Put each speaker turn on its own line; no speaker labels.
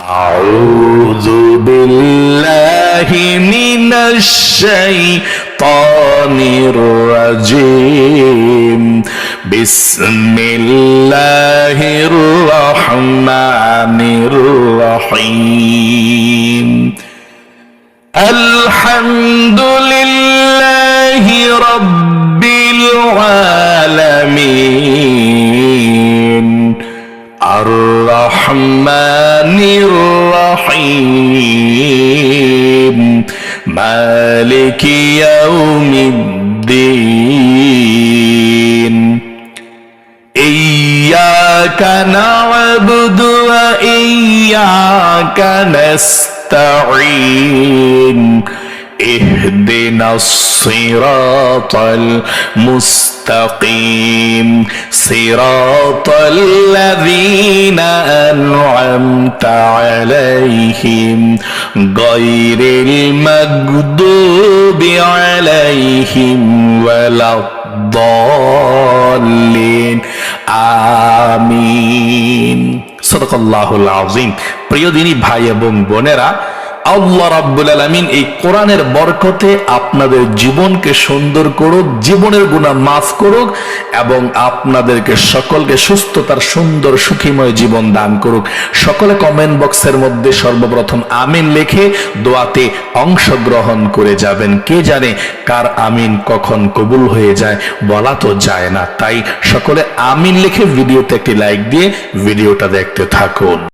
আউযু বিল্লাহি মিনাশ শাইতানির রাজিম। বিসমিল্লাহির রহমানির রহিম। আলহামদুলিল্লাহি রাব্বিল আলামিন। আর-রহমানির রহিম। মালিকি ইয়াউমিদ্দিন। ইয়্যাকা না'বুদু ওয়া ইয়্যাকা নাস্তাঈন। ইহদিনাস সিরাতাল মুস্তাকিম। সিরাতাল্লাযীনা আন'আমতা আলাইহিম গায়রিল মাগদুবি আলাইহিম ওয়ালাদ-দাল্লিন। আমিন। সাদাকাল্লাহুল আযীম। প্রিয় দিনী ভাই এবং বোনেরা, আল্লাহ রাব্বুল আলামিন এই কোরআনের বরকতে আপনাদের জীবনকে সুন্দর করুক, জীবনের গুনাহ মাফ করুক এবং আপনাদেরকে সকলকে সুস্থতার সুন্দর সুখীময় জীবন দান করুক। সকলে কমেন্ট বক্সের মধ্যে সর্বপ্রথম আমিন লিখে দোয়াতে অংশগ্রহণ করে যাবেন। কে জানে কার আমিন কখন কবুল হয়ে যায়, বলা তো যায় না। তাই সকলে আমিন লিখে ভিডিওতে একটি লাইক দিয়ে ভিডিওটা দেখতে থাকুন।